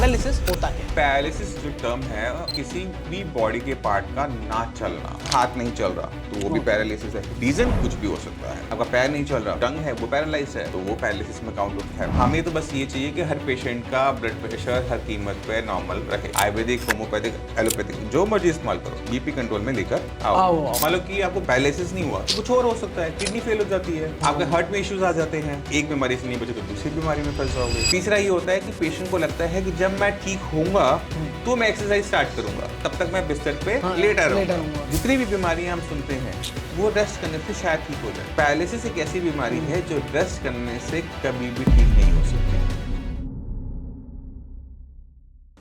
Paralysis होता क्या है? पैरालिसिस जो टर्म है किसी भी बॉडी के पार्ट का ना चलना, हाथ नहीं चल रहा तो वो भी पैरालिसिस है। रीजन कुछ भी हो सकता है, आपका पैर नहीं चल रहा, टंग है वो पैरालाइज है तो वो पैरालिसिस में काउंट होता है। हमें तो बस ये चाहिए कि हर पेशेंट का ब्लड प्रेशर हर कीमत पे नॉर्मल रहे। आयुर्वेदिक, होम्योपैथिक, एलोपैथिक जो मर्जी इस्तेमाल करो, बीपी कंट्रोल में लेकर आओ। मान लो कि आपको पैरालिसिस नहीं हुआ तो कुछ और हो सकता है, किडनी फेल हो जाती है, आपके हार्ट में इश्यूज आ जाते हैं, एक बीमारी से नहीं बचे तो दूसरी बीमारी में फंस जाओगे। तीसरा ये होता है कि पेशेंट को लगता है कि जब मैं ठीक होऊंगा तो मैं एक्सरसाइज स्टार्ट करूंगा, तब तक मैं बिस्तर पे लेटा रहूंगा। जितनी भी बीमारियां हम सुनते हैं वो रेस्ट करने से शायद ठीक हो जाए। पैरालिसिस एक ऐसी बीमारी है जो रेस्ट करने से कभी भी ठीक नहीं हो सकती।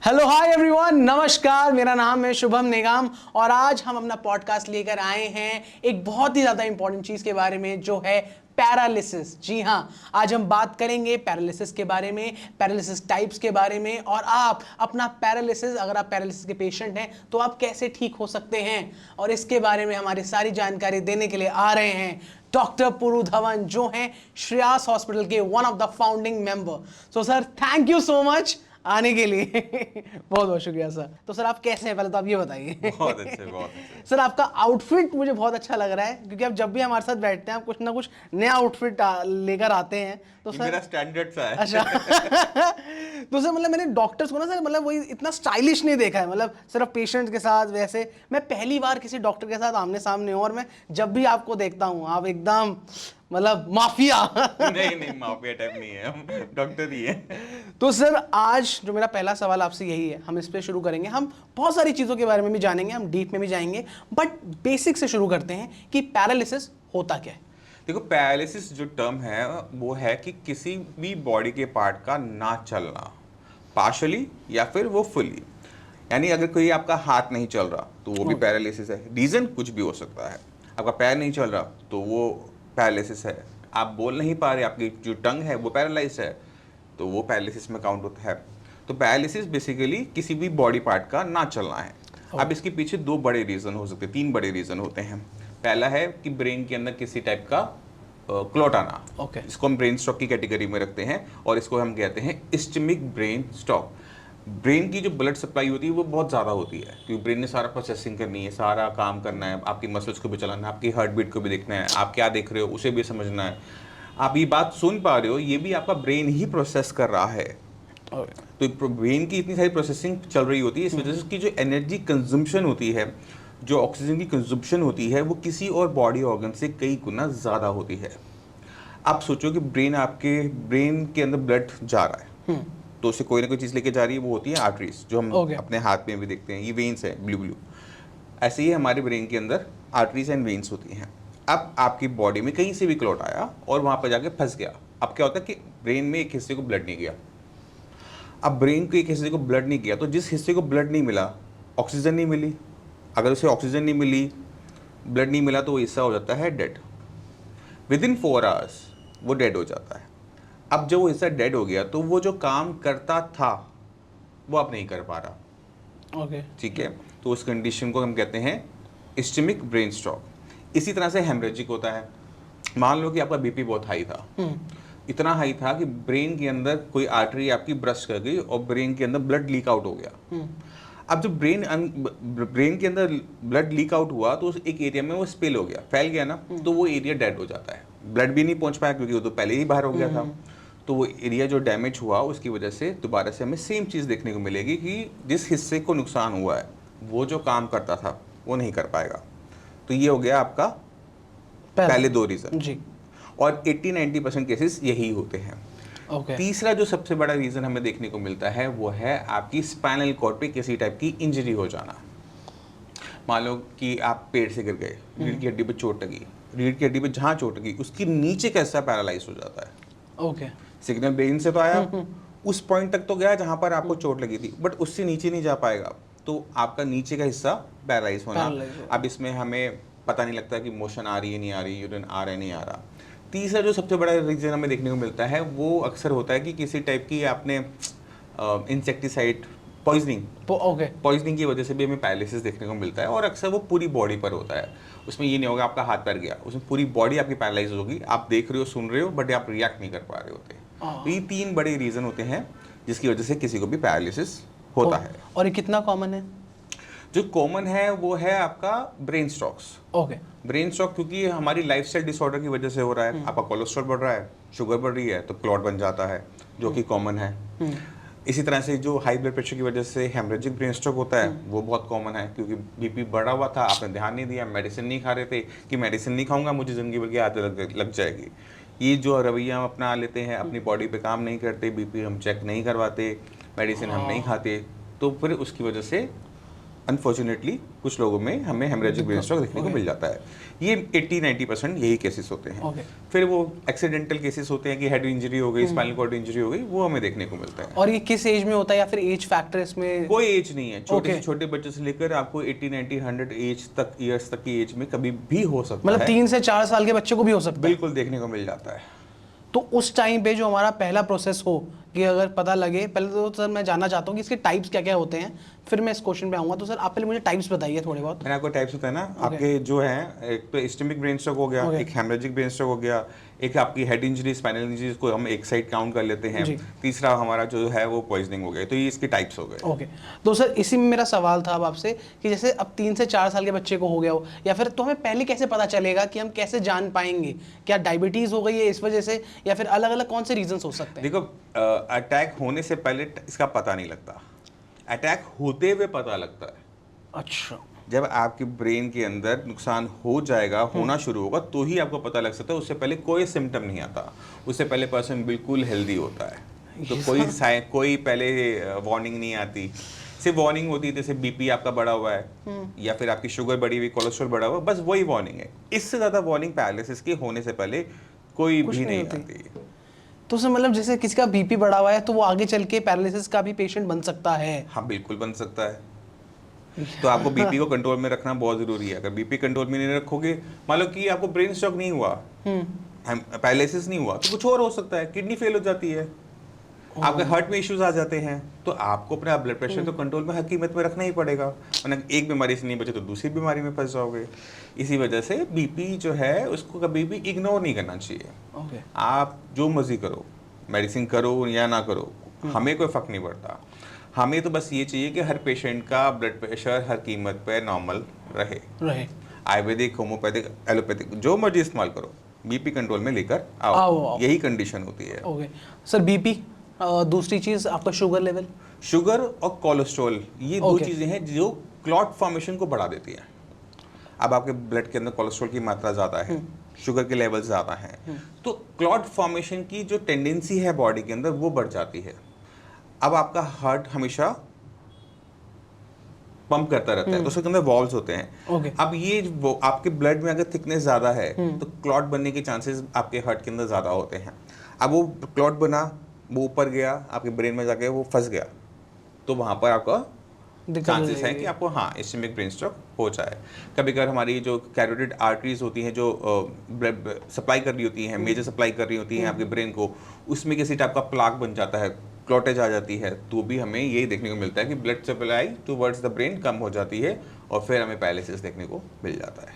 हेलो हाय एवरीवन, नमस्कार। मेरा नाम है शुभम निगम और आज हम अपना पॉडकास्ट लेकर आए हैं एक बहुत ही ज़्यादा इंपॉर्टेंट चीज़ के बारे में जो है पैरालिसिस। जी हाँ, आज हम बात करेंगे पैरालिसिस के बारे में, पैरालिसिस टाइप्स के बारे में और आप अपना पैरालिसिस, अगर आप पैरालिसिस के पेशेंट हैं तो आप कैसे ठीक हो सकते हैं। और इसके बारे में हमारी सारी जानकारी देने के लिए आ रहे हैं डॉक्टर पुरु धवन जो हैं श्रेयस हॉस्पिटल के one of the founding member. So sir, thank you so much आने के लिए। बहुत बहुत शुक्रिया सर। तो सर आप कैसे हैं, पहले तो आप ये बताइए। बहुत अच्छे, बहुत अच्छे। सर आपका आउटफिट मुझे बहुत अच्छा लग रहा है क्योंकि आप जब भी हमारे साथ बैठते हैं आप कुछ ना कुछ नया आउटफिट लेकर आते हैं। तो सर मेरा स्टैंडर्ड सा है। अच्छा। तो सर मतलब मैंने डॉक्टर्स को ना सर मतलब वही इतना स्टाइलिश नहीं देखा है, मतलब सिर्फ पेशेंट्स के साथ। वैसे मैं पहली बार किसी डॉक्टर के साथ आमने सामने हूँ और मैं जब भी आपको देखता हूँ आप एकदम मतलब माफिया। नहीं माफिया टाइप नहीं है, हम डॉक्टर ही है। तो सर आज जो मेरा पहला सवाल आपसे यही है, हम इस पे शुरू करेंगे। हम बहुत सारी चीज़ों के बारे में भी जानेंगे, हम डीप में भी जाएंगे, बट बेसिक से शुरू करते हैं कि पैरालिसिस होता क्या है। देखो, पैरालिसिस जो टर्म है वो है कि किसी भी बॉडी के पार्ट का ना चलना, पार्शली या फिर वो फुली। यानी अगर कोई आपका हाथ नहीं चल रहा तो वो भी पैरालिसिस है। रीज़न कुछ भी हो सकता है, आपका पैर नहीं चल रहा तो वो पैरालिसिस है, आप बोल नहीं पा रहे, आपकी जो टंग है वो पैरालाइज है तो वो पैरालिसिस में काउंट होता है। तो पैरालिसिस बेसिकली किसी भी बॉडी पार्ट का ना चलना है। अब इसके पीछे दो बड़े रीज़न हो सकते हैं, तीन बड़े रीज़न होते हैं। पहला है कि ब्रेन के अंदर किसी टाइप का क्लॉट आना, इसको हम ब्रेन स्ट्रोक की कैटेगरी में रखते हैं और इसको हम कहते हैं इस्केमिक ब्रेन स्ट्रोक। ब्रेन की जो ब्लड सप्लाई होती है वो बहुत ज़्यादा होती है क्योंकि ब्रेन ने सारा प्रोसेसिंग करनी है, सारा काम करना है, आपकी मसल्स को भी चलाना है, आपकी हार्ट बीट को भी देखना है, आप क्या देख रहे हो उसे भी समझना है, आप ये बात सुन पा रहे हो ये भी आपका ब्रेन ही प्रोसेस कर रहा है। तो ब्रेन की इतनी सारी प्रोसेसिंग चल रही होती है, इस वजह से उसकी जो एनर्जी कंजम्पशन होती है, जो ऑक्सीजन की कंजम्पशन होती है वो किसी और बॉडी ऑर्गन से कई गुना ज़्यादा होती है। आप सोचो कि ब्रेन के अंदर ब्लड जा रहा है तो उसे कोई ना कोई चीज़ लेके जा रही है, वो होती है आर्टरीज, जो हम अपने हाथ में भी देखते हैं, ये वेन्स है ब्लू ब्लू। ऐसे ही हमारे ब्रेन के अंदर आर्टरीज एंड वेन्स होती हैं। अब आपकी बॉडी में कहीं से भी क्लॉट आया और वहाँ पर जाके फंस गया, अब क्या होता है कि ब्रेन में एक हिस्से को ब्लड नहीं गया। अब ब्रेन के एक हिस्से को ब्लड नहीं गया तो जिस हिस्से को ब्लड नहीं मिला, ऑक्सीजन नहीं मिली, अगर उसे ऑक्सीजन नहीं मिली, ब्लड नहीं मिला तो वो हिस्सा हो जाता है डेड। विदिन 4 आवर्स वो डेड हो जाता है। अब जब वो हिस्सा डेड हो गया तो वो जो काम करता था वो अब नहीं कर पा रहा। ठीक है, तो उस कंडीशन को हम कहते हैं इस्केमिक ब्रेन स्ट्रोक। इसी तरह से हेमरेजिक होता है। मान लो कि आपका बीपी बहुत हाई था, इतना हाई था कि ब्रेन के अंदर कोई आर्टरी आपकी ब्रस्ट कर गई और ब्रेन के अंदर ब्लड लीक आउट हो गया। अब जब ब्रेन के अंदर ब्लड लीक आउट हुआ तो उस एक एरिया में वो स्पिल हो गया, फैल गया ना, तो वो एरिया डेड हो जाता है। ब्लड भी नहीं पहुंच पाया क्योंकि वो तो पहले ही बाहर हो गया था। तो वो एरिया जो डैमेज हुआ उसकी वजह से दोबारा से हमें सेम चीज़ देखने को मिलेगी कि जिस हिस्से को नुकसान हुआ है वो जो काम करता था वो नहीं कर पाएगा। तो ये हो गया आपका पहले दो रीज़न जी, और 80-90% केसेस यही होते हैं। तीसरा जो सबसे बड़ा रीज़न हमें देखने को मिलता है वो है आपकी स्पाइनल कॉर्ड पे किसी टाइप की इंजरी हो जाना। मान लो कि आप पेड़ से गिर गए, रीढ़ की हड्डी पे चोट लगी, रीढ़ की हड्डी पे जहाँ चोट लगी उसकी नीचे का हिस्सा पैरालाइज हो जाता है। सिग्नल ब्रेन से तो आया, उस पॉइंट तक तो गया जहाँ पर आपको चोट लगी थी, बट उससे नीचे नहीं जा पाएगा तो आपका नीचे का हिस्सा पैरालाइज होना। अब इसमें हमें पता नहीं लगता कि मोशन आ रही है नहीं आ रही, यूरिन आ रहा है नहीं आ रहा। तीसरा जो सबसे बड़ा रीज़न हमें देखने को मिलता है वो अक्सर होता है कि किसी टाइप की आपने इंसेक्टिसाइड पॉइजनिंग की वजह से भी हमें पैरालिसिस देखने को मिलता है और अक्सर वो पूरी बॉडी पर होता है। उसमें ये नहीं होगा आपका हाथ पैर गया, उसमें पूरी बॉडी आपकी पैरालाइज होगी, आप देख रहे हो, सुन रहे हो, बट आप रिएक्ट नहीं कर पा रहे होते। तो ये तीन बड़े रीज़न होते हैं जिसकी वजह से किसी को भी पैरालिसिस होता है। और ये कितना कॉमन है? जो कॉमन है वो है आपका brain strokes. Okay. Brain stroke क्योंकि हमारी लाइफस्टाइल डिसऑर्डर की वजह से हो रहा है। आपका कोलेस्ट्रॉल बढ़ रहा है, शुगर बढ़ रही है, तो क्लॉट बन जाता है, जो कि कॉमन है। इसी तरह से जो हाई ब्लड प्रेशर की वजह से हेमरेजिक ब्रेन स्ट्रोक होता है, वो बहुत कॉमन है, क्योंकि बीपी बढ़ा हुआ था, आपने ध्यान नहीं दिया, मेडिसिन नहीं खा रहे थे कि मेडिसिन नहीं खाऊंगा मुझे ज़िंदगी भर की आदत लग जाएगी। ये जो रवैया हम अपना लेते हैं, अपनी बॉडी पे काम नहीं करते, बीपी हम चेक नहीं करवाते, मेडिसिन हम नहीं खाते, तो फिर उसकी वजह से अनफॉर्चुनेटली कुछ लोगों में हमें हेमरेजिक ब्रेन स्ट्रोक देखने को मिल जाता है। ये 80-90% यही केसेस होते हैं। फिर वो एक्सीडेंटल केसेस होते हैं कि हेड इंजरी हो गई, स्पाइनल कॉर्ड इंजरी हो गई, वो हमें देखने को मिलता है। और ये किस एज में होता है, या फिर एज फैक्टर इसमें? कोई एज नहीं है, छोटे से छोटे बच्चे से लेकर आपको 80-90-100 एज तक, ईयर्स तक की एज में कभी भी हो सकता है। मतलब 3 से 4 साल के बच्चे को भी हो सकता है? बिल्कुल देखने को मिल जाता है। तो उस टाइम पे जो हमारा पहला प्रोसेस हो कि अगर पता लगे, पहले तो सर मैं जानना चाहता हूँ कि इसके टाइप्स क्या क्या होते हैं, फिर मैं इस क्वेश्चन पे आऊँगा। तो सर आप पहले मुझे टाइप्स बताइए थोड़े बहुत। मैंने आपको टाइप्स बताया ना, आपके जो है एक तो इस्केमिक ब्रेन स्ट्रोक हो गया, एक हेमरेजिक ब्रेन स्ट्रोक हो गया, एक आपकी हेड इंजरी, स्पाइनल इंजरी को हम एक साइड काउंट कर लेते हैं, तीसरा हमारा जो है वो पॉइजनिंग हो गया। तो ये इसके टाइप्स हो गए। ओके। तो सर इसी में मेरा सवाल था अब आपसे कि जैसे अब 3 से 4 साल के बच्चे को हो गया हो, या फिर तो हमें पहले कैसे पता चलेगा कि हम कैसे जान पाएंगे क्या डायबिटीज हो गई है इस वजह से, या फिर अलग अलग कौन से रीजंस हो सकते हैं? देखो, अटैक होने से पहले इसका पता नहीं लगता, अटैक होते हुए पता लगता है। अच्छा। जब आपके ब्रेन के अंदर नुकसान हो जाएगा, होना शुरू होगा, तो ही आपको पता लग सकता है। उससे पहले कोई सिम्टम नहीं आता, उससे पहले पर्सन बिल्कुल हेल्दी होता है, तो कोई पहले वार्निंग नहीं आती। सिर्फ वार्निंग होती है जैसे बीपी आपका बढ़ा हुआ है, या फिर आपकी शुगर बढ़ी हुई, कोलेस्ट्रॉल बढ़ा हुआ, बस वही वार्निंग है। इससे ज़्यादा वार्निंग पैरालिसिस के होने से पहले कोई भी नहीं आती। तो सर मतलब जैसे किसी का बीपी बढ़ा हुआ है तो वो आगे चल के पैरालिसिस का भी पेशेंट बन सकता है? हाँ, बिल्कुल बन सकता है। तो आपको बीपी को कंट्रोल में रखना बहुत जरूरी है। अगर बीपी कंट्रोल में नहीं रखोगे, मान लो कि आपको ब्रेन स्ट्रोक नहीं हुआ, पैरालिसिस नहीं हुआ, तो कुछ और हो सकता है, किडनी फेल हो जाती है, आपके हार्ट में इश्यूज आ जाते हैं, तो आपको अपना ब्लड प्रेशर तो कंट्रोल में हर कीमत में रखना ही पड़ेगा, वरना एक बीमारी से नहीं बचे तो दूसरी बीमारी में फंस जाओगे। इसी वजह से बीपी जो है उसको कभी भी इग्नोर नहीं करना चाहिए। आप जो मर्जी करो, मेडिसिन करो या ना करो, हमें कोई फर्क नहीं पड़ता। हमें तो बस ये चाहिए कि हर पेशेंट का ब्लड प्रेशर हर कीमत पर नॉर्मल रहे। आयुर्वेदिक, होम्योपैथिक, एलोपैथिक जो मर्जी इस्तेमाल करो, बीपी कंट्रोल में लेकर आओ। यही कंडीशन होती है। ओके सर, बीपी, दूसरी चीज आपका शुगर लेवल। शुगर और कोलेस्ट्रॉल ये दो चीजें हैं जो क्लॉट फॉर्मेशन को बढ़ा देती हैं। अब आपके ब्लड के अंदर कोलेस्ट्रॉल की मात्रा ज़्यादा है, शुगर के लेवल ज़्यादा हैं, तो क्लॉट फॉर्मेशन की जो टेंडेंसी है बॉडी के अंदर वो बढ़ जाती है। अब आपका हार्ट हमेशा पंप करता रहता है, तो उसके अंदर वॉल्व्स होते हैं। अब ये वो आपके ब्लड में अगर थिकनेस ज़्यादा है तो क्लॉट बनने के चांसेस आपके हार्ट के अंदर ज़्यादा होते हैं। अब वो क्लॉट बना, वो ऊपर गया, आपके ब्रेन में जाके वो फंस गया, तो वहाँ पर आपका चांसेस है कि आपको इस्केमिक ब्रेन स्ट्रोक हो जाए। कभी कभार हमारी जो कैरोटिड आर्टरीज होती हैं जो ब्लड सप्लाई कर रही होती हैं, मेजर सप्लाई कर रही होती हैं आपके ब्रेन को, उसमें किसी टाइप का प्लाक बन जाता है, क्लॉटेज आ जाती है, तो भी हमें यही देखने को मिलता है कि blood supply towards the brain कम हो जाती है और फिर हमें पैरालिसिस देखने को मिल जाता है।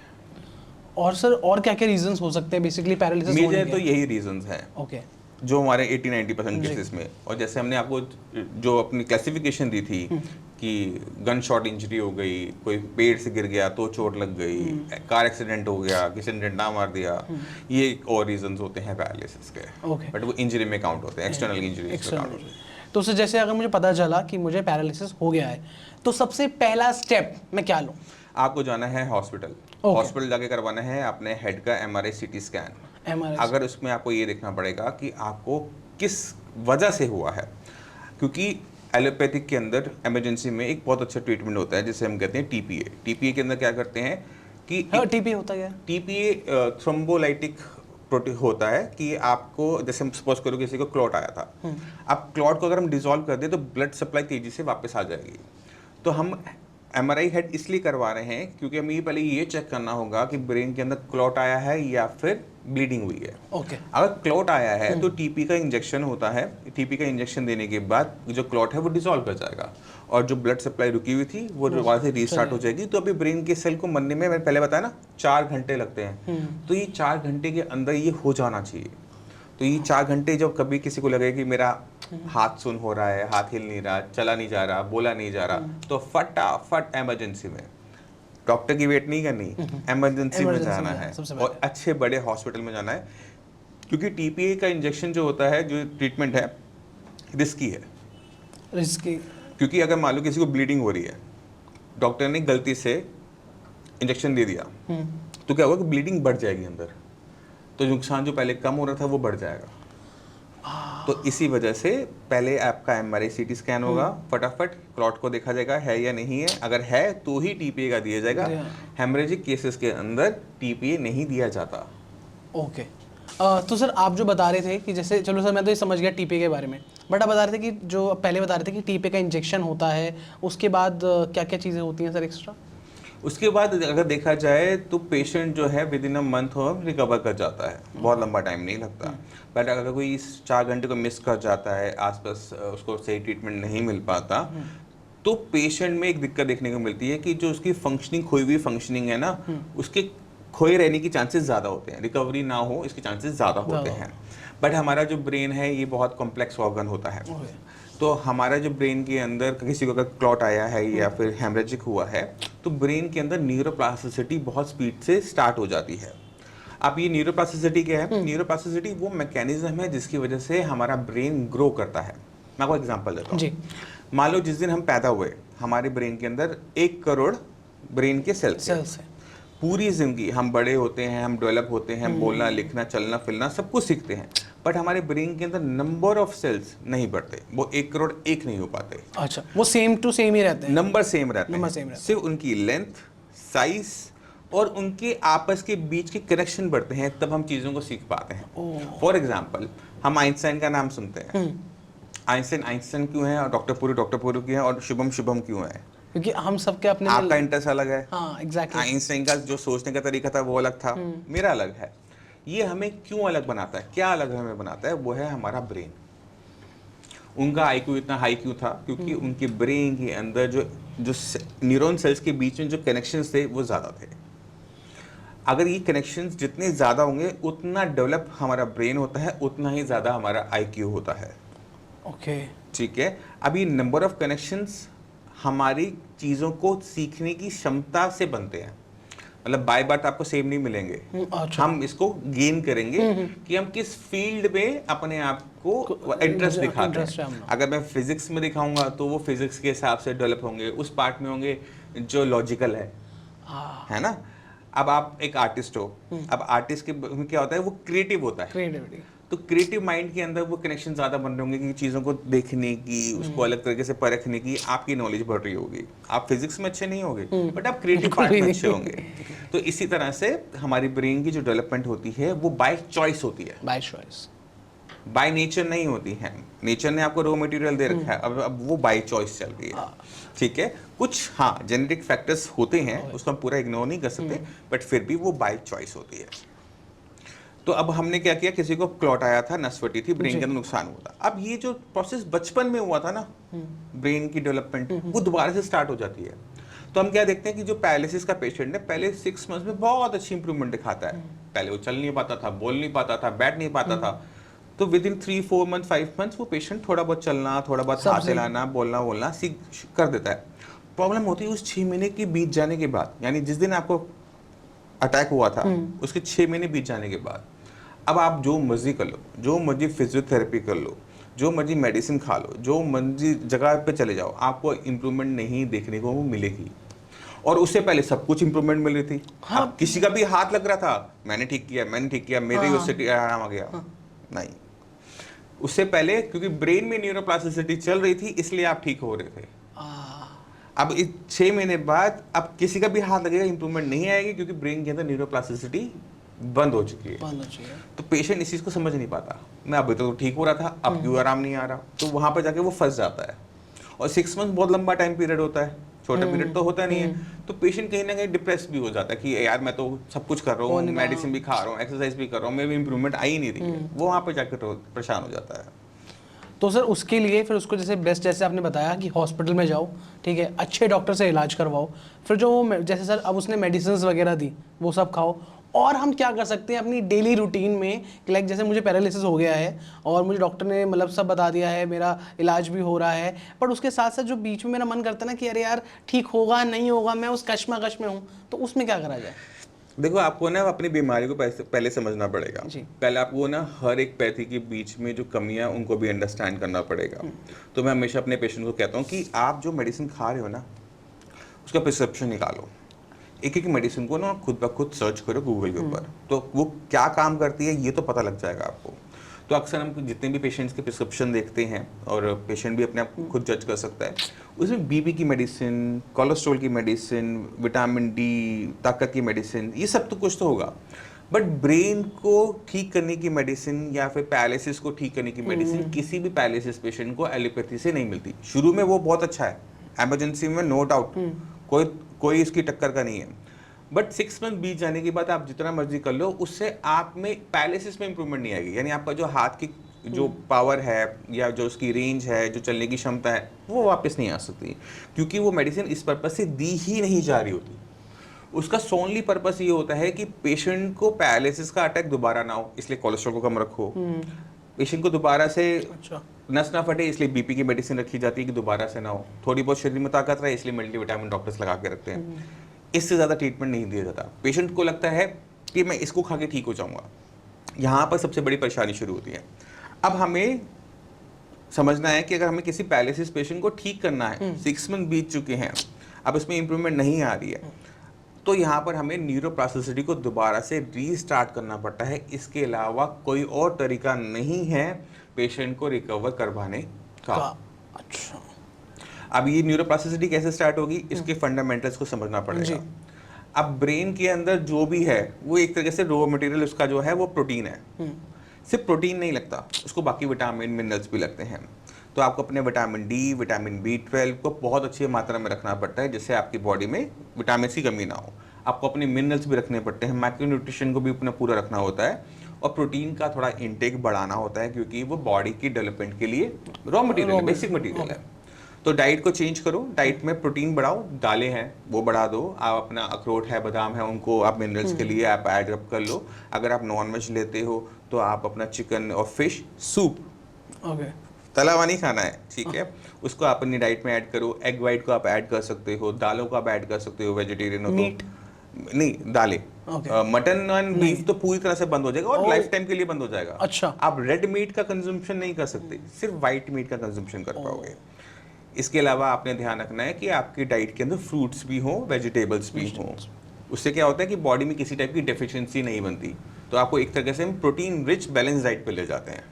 और सर और क्या क्या रीजंस हो सकते हैं बेसिकली पैरालिसिस होने के? मेजर तो यही रीजंस हैं जो हमारे 80-90% केसेस में। और जैसे हमने आपको जो अपनी क्लासिफिकेशन दी थी कि गन शॉट इंजरी हो गई, कोई पेड़ से गिर गया तो चोट लग गई, कार एक्सीडेंट हो गया, किसी ने डंडा मार दिया, ये और रीजंस होते हैं पैरालिसिस के, बट वो इंजरी में काउंट होते हैं, एक्सटर्नल इंजरी में काउंट होते हैं। तो सर जैसे अगर मुझे पता चला कि मुझे पैरालिसिस हो गया है, तो सबसे पहला स्टेप मैं क्या लूँ? आपको जाना है हॉस्पिटल। हॉस्पिटल जाके करवाना है अपने हेड का MRI CT स्कैन। अगर उसमें आपको ये देखना पड़ेगा कि आपको किस वजह से हुआ है, क्योंकि एलोपैथिक के अंदर इमरजेंसी में एक बहुत अच्छा ट्रीटमेंट होता है जिसे हम कहते हैं TPA। TPA के अंदर क्या करते हैं कि TPA होता है? TPA थ्रोम्बोलाइटिक प्रोटीन होता है कि आपको, जैसे हम सपोज करो किसी को क्लॉट आया था, अब क्लॉट को अगर हम डिसॉल्व कर दें तो ब्लड सप्लाई तेजी से वापस आ जाएगी। तो हम MRI हेड इसलिए करवा रहे हैं क्योंकि हमें पहले ये चेक करना होगा कि ब्रेन के अंदर क्लॉट आया है या फिर ब्लीडिंग हुई है। अगर क्लॉट आया है तो TP का इंजेक्शन होता है, TP का इंजेक्शन देने के बाद जो क्लॉट है वो डिसॉल्व कर जाएगा और जो ब्लड सप्लाई रुकी हुई थी वो दोबारा से रीस्टार्ट हो जाएगी। तो अभी ब्रेन के सेल को मरने में, मैंने पहले बताया ना, 4 घंटे लगते हैं, तो ये 4 घंटे के अंदर ये हो जाना चाहिए। तो ये 4 घंटे जब कभी किसी को लगे कि मेरा हाथ सुन हो रहा है, हाथ हिल नहीं रहा, चला नहीं जा रहा, बोला नहीं जा रहा, तो फटाफट इमरजेंसी में, डॉक्टर की वेट नहीं करनी, इमरजेंसी में जाना है और अच्छे बड़े हॉस्पिटल में जाना है, क्योंकि टीपीए का इंजेक्शन जो होता है, जो ट्रीटमेंट है, रिस्की है। रिस्की क्योंकि अगर मान लो किसी को ब्लीडिंग हो रही है, डॉक्टर ने गलती से इंजेक्शन दे दिया, तो क्या होगा कि ब्लीडिंग बढ़ जाएगी अंदर, तो नुकसान जो पहले कम हो रहा था वो बढ़ जाएगा। तो इसी वजह से पहले आपका एमआरआई सीटी स्कैन होगा, फटाफट क्लॉट को देखा जाएगा है या नहीं है, अगर है तो ही टीपीए का दिया जाएगा। हेमरेजिक केसेस के अंदर टीपीए नहीं दिया जाता। ओके तो सर आप जो बता रहे थे कि जैसे, चलो सर मैं तो ये समझ गया टीपीए के बारे में, बट आप बता रहे थे कि जो पहले बता रहे थे कि टीपीए का इंजेक्शन होता है, उसके बाद क्या क्या चीज़ें होती हैं सर एक्स्ट्रा? उसके बाद अगर देखा जाए तो पेशेंट जो है with in a month recover कर जाता है, बहुत लंबा टाइम नहीं लगता। बट अगर कोई इस 4 घंटे को मिस कर जाता है, आसपास उसको सही ट्रीटमेंट नहीं मिल पाता, तो पेशेंट में एक दिक्कत देखने को मिलती है कि जो उसकी फंक्शनिंग, खोई हुई फंक्शनिंग है ना, उसके खोए रहने की चांसेस ज़्यादा होते हैं, रिकवरी ना हो इसके चांसेस ज़्यादा होते हैं। बट हमारा जो ब्रेन है ये बहुत कॉम्प्लेक्स ऑर्गन होता है, तो हमारा जो ब्रेन के अंदर किसी को अगर क्लॉट आया है या फिर हेमरेजिक हुआ है, तो ब्रेन के अंदर न्यूरोप्लास्टिसिटी बहुत स्पीड से स्टार्ट हो जाती है। अब ये न्यूरोप्लास्टिसिटी क्या है? न्यूरोप्लास्टिसिटी वो मैकेनिज्म है जिसकी वजह से हमारा ब्रेन ग्रो करता है। मैं आपको एग्जांपल देता हूँ। मान लो जिस दिन हम पैदा हुए, हमारे ब्रेन के अंदर 1 करोड़ ब्रेन के सेल्स हैं। पूरी जिंदगी हम बड़े होते हैं, हम डेवलप होते हैं, हम बोलना, लिखना, चलना फिरना सब कुछ सीखते हैं, बट हमारे ब्रेन के अंदर नंबर ऑफ सेल्स नहीं बढ़ते, वो 1 करोड़ एक नहीं हो पाते। अच्छा, वो सेम टू सेम ही रहते हैं, नंबर सेम रहते हैं, सिर्फ उनकी लेंथ, साइज और उनके आपस के बीच के कनेक्शन बढ़ते हैं, तब हम चीज़ों को सीख पाते हैं। फॉर एग्जाम्पल, हम आइंस्टाइन का नाम सुनते हैं। आइंस्टाइन क्यों है और डॉक्टर पुरू क्यों है और शुभम क्यों है? क्योंकि हम सबके अपने, आपका इंटरेस्ट अलग है। हाँ, एग्जैक्टली। आइंस्टाइन का जो सोचने का तरीका था वो अलग था, मेरा अलग है। ये हमें क्यों अलग बनाता है? क्या अलग हमें बनाता है? वो है हमारा ब्रेन। उनका आईक्यू इतना हाई क्यों था? क्योंकि उनके ब्रेन के अंदर जो न्यूरॉन सेल्स के बीच में जो कनेक्शंस थे वो ज़्यादा थे। अगर ये कनेक्शंस जितने ज़्यादा होंगे उतना डेवलप हमारा ब्रेन होता है, उतना ही ज़्यादा हमारा आईक्यू होता है। ओके, ठीक है। अभी नंबर ऑफ कनेक्शंस हमारी चीज़ों को सीखने की क्षमता से बनते हैं, मतलब बाय बर्थ आपको सेम नहीं मिलेंगे। अच्छा। हम इसको गेन करेंगे कि हम किस फील्ड में अपने आप को इंटरेस्ट दिखाते हैं। अगर मैं फिजिक्स में दिखाऊंगा तो वो फिजिक्स के हिसाब से डेवलप होंगे, उस पार्ट में होंगे जो लॉजिकल है ना। अब आप एक आर्टिस्ट हो, अब आर्टिस्ट के क्या होता है, वो क्रिएटिव होता है, क्रिएटिविटी। तो क्रिएटिव माइंड के अंदर वो कनेक्शन ज़्यादा बन रहे होंगे कि चीज़ों को देखने की, उसको अलग तरीके से परखने की आपकी नॉलेज बढ़ रही होगी। आप फिजिक्स में अच्छे नहीं होंगे बट आप क्रिएटिव पार्ट में अच्छे होंगे। तो इसी तरह से हमारी ब्रेन की जो डेवलपमेंट होती है वो बाय चॉइस होती है, बाय चॉइस, बाय नेचर नहीं होती है। नेचर ने आपको रॉ मटेरियल दे रखा है, अब वो बाय चॉइस चल रही है। ठीक है, कुछ हाँ जेनेटिक फैक्टर्स होते हैं, उसको हम पूरा इग्नोर नहीं कर सकते, बट फिर भी वो बाय चॉइस होती है। तो अब हमने क्या किया, किसी को क्लॉट आया था, नस फटी थी, ब्रेन के अंदर नुकसान हुआ था। अब ये जो प्रोसेस बचपन में हुआ था ना, ब्रेन की डेवलपमेंट, वो दोबारा से स्टार्ट हो जाती है। तो हम क्या देखते हैं कि जो पैरालिसिस का पेशेंट है, पहले 6 मंथ्स में बहुत अच्छी इंप्रूवमेंट दिखाता है। पहले वो चल नहीं पाता था, बोल नहीं पाता था, बैठ नहीं पाता था, तो विद इन 3-4 मंथ 5 मंथ्स वो पेशेंट थोड़ा बहुत चलना, थोड़ा बहुत हाथ हिलाना, बोलना सीख कर देता है। प्रॉब्लम होती है उस 6 महीने की बीत जाने के बाद, यानी जिस दिन आपको अटैक हुआ था उसके 6 महीने बीत जाने के बाद। अब आप जो मर्जी कर लो, जो मर्जी फिजियोथेरेपी कर लो, जो मर्जी मेडिसिन खा लो, जो मर्जी जगह पे चले जाओ, आपको इम्प्रूवमेंट नहीं देखने को मिलेगी। और उससे पहले सब कुछ इम्प्रूवमेंट मिल रही थी। हाँ। अब किसी का भी हाथ लग रहा था, मैंने ठीक किया, मेरे उससे आराम आ गया। नहीं, उससे पहले क्योंकि ब्रेन में न्यूरोप्लास्टिसिटी चल रही थी इसलिए आप ठीक हो रहे थे। अब इस 6 महीने बाद अब किसी का भी हाथ लगेगा, इंप्रूवमेंट नहीं आएगी क्योंकि ब्रेन के अंदर न्यूरोप्लास्टिसिटी बंद हो चुकी है। तो पेशेंट इस चीज़ को समझ नहीं पाता, मैं अभी तो ठीक हो रहा था, अब क्यों आराम नहीं आ रहा, तो वहाँ पर जाके वो फंस जाता है। और 6 मंथ बहुत लंबा टाइम पीरियड होता है, छोटा पीरियड तो होता नहीं है। तो पेशेंट कहीं ना कहीं डिप्रेस भी हो जाता है कि यार मैं तो सब कुछ कर रहा हूँ, मेडिसिन भी खा रहा हूँ, एक्सरसाइज भी कर रहा हूँ, मेरी इंप्रूवमेंट आ ही नहीं रही है, वो वहाँ पर जाकर परेशान हो जाता है। तो सर उसके लिए फिर उसको जैसे बेस्ट, जैसे आपने बताया कि हॉस्पिटल में जाओ, ठीक है, अच्छे डॉक्टर से इलाज करवाओ, फिर जो जैसे सर अब उसने मेडिसिन वगैरह दी वो सब खाओ, और हम क्या कर सकते हैं अपनी डेली रूटीन में कि लाइक जैसे मुझे पैरालिसिस हो गया है और मुझे डॉक्टर ने मतलब सब बता दिया है, मेरा इलाज भी हो रहा है, पर उसके साथ साथ जो बीच में मेरा मन करता है ना कि अरे यार ठीक होगा नहीं होगा, मैं उस कश्मकश में हूँ, तो उसमें क्या करा जाए? देखो, आपको ना अपनी बीमारी को पहले समझना पड़ेगा। जी। पहले आपको ना हर एक पैथी के बीच में जो कमियां उनको भी अंडरस्टैंड करना पड़ेगा। तो मैं हमेशा अपने पेशेंट को कहता हूँ कि आप जो मेडिसिन खा रहे हो ना, उसका प्रिस्क्रिप्शन निकालो। एक एक मेडिसिन को ना खुद ब खुद सर्च करो गूगल के ऊपर, तो वो क्या काम करती है ये तो पता लग जाएगा आपको। तो अक्सर हम जितने भी पेशेंट्स के प्रिस्क्रिप्शन देखते हैं, और पेशेंट भी अपने आप खुद जज कर सकता है, उसमें बीपी की मेडिसिन, कोलेस्ट्रॉल की मेडिसिन, विटामिन डी, ताकत की मेडिसिन, ये सब तो कुछ तो होगा, बट ब्रेन को ठीक करने की मेडिसिन या फिर पैरालिसिस को ठीक करने की मेडिसिन किसी भी पैरालिसिस पेशेंट को एलोपैथी से नहीं मिलती। शुरू में वो बहुत अच्छा है, इमरजेंसी में नो डाउट कोई इसकी टक्कर का नहीं है, बट 6 मंथ बीत जाने के बाद आप जितना मर्जी कर लो, उससे आप में पैरालिसिस में इंप्रूवमेंट नहीं आएगी। यानी आपका जो हाथ की जो पावर है या जो उसकी रेंज है, जो चलने की क्षमता है, वो वापस नहीं आ सकती, क्योंकि वो मेडिसिन इस पर्पज से दी ही नहीं जा रही होती। उसका सोनली पर्पस ये होता है कि पेशेंट को पैरालिसिस का अटैक दोबारा ना हो, इसलिए कोलेस्ट्रॉल को कम रखो। पेशेंट को दोबारा से नस ना फटे, इसलिए बीपी की मेडिसिन रखी जाती है कि दोबारा से ना हो। थोड़ी बहुत शरीर में ताकत रहे, इसलिए मल्टीविटामिन डॉक्टर्स लगा के रखते हैं। इससे ज़्यादा ट्रीटमेंट नहीं दिया जाता। पेशेंट को लगता है कि मैं इसको खा के ठीक हो जाऊंगा, यहाँ पर सबसे बड़ी परेशानी शुरू होती है। अब हमें समझना है कि अगर हमें किसी पैरालिसिस पेशेंट को ठीक करना है, 6 मंथ बीत चुके हैं, अब इसमें इंप्रूवमेंट नहीं आ रही है, तो यहाँ पर हमें न्यूरोप्लास्टिसिटी को दोबारा से रीस्टार्ट करना पड़ता है। इसके अलावा कोई और तरीका नहीं है पेशेंट को रिकवर करवाने का। अच्छा, अब ये न्यूरोप्लास्टिसिटी कैसे स्टार्ट होगी, इसके फंडामेंटल्स को समझना पड़ेगा। अब ब्रेन के अंदर जो भी है वो एक तरीके से रॉ मटेरियल उसका जो है वो प्रोटीन है। सिर्फ प्रोटीन नहीं लगता, उसको बाकी विटामिन मिनरल्स भी लगते हैं। तो आपको अपने विटामिन डी, विटामिन B12 को बहुत अच्छी मात्रा में रखना पड़ता है, जिससे आपकी बॉडी में विटामिन की कमी ना हो। आपको अपने मिनरल्स भी रखने पड़ते हैं, माइक्रो न्यूट्रिशन को भी अपना पूरा रखना होता है, और प्रोटीन का थोड़ा इनटेक बढ़ाना होता है, क्योंकि वो बॉडी की डेवलपमेंट के लिए रॉ मटेरियल है, बेसिक मटेरियल है। तो डाइट को चेंज करो, डाइट में प्रोटीन बढ़ाओ, दालें हैं वो बढ़ा दो, आप अपना अखरोट है, बादाम है, उनको आप मिनरल्स के लिए आप ऐड अप कर लो। अगर आप नॉन वेज लेते हो तो आप अपना चिकन और फिश सूप, तला हुआ नहीं खाना है, ठीक है, उसको आप अपनी डाइट में ऐड करो। एग वाइट को आप ऐड कर सकते हो, दालों को आप ऐड कर सकते हो, वेजिटेरियन हो तो नहीं, दालें। मटन और बीफ तो पूरी तरह से बंद हो जाएगा और लाइफ टाइम के लिए बंद हो जाएगा। अच्छा, आप रेड मीट का कंजम्पशन नहीं कर सकते, सिर्फ व्हाइट मीट का कंजम्पशन कर पाओगे। इसके अलावा आपने ध्यान रखना है कि आपकी डाइट के अंदर फ्रूट्स भी हों, वेजिटेबल्स भी हों। उससे क्या होता है कि बॉडी में किसी टाइप की डेफिशिएंसी नहीं बनती, तो आपको एक तरीके से हम प्रोटीन रिच बैलेंस डाइट पे ले जाते हैं।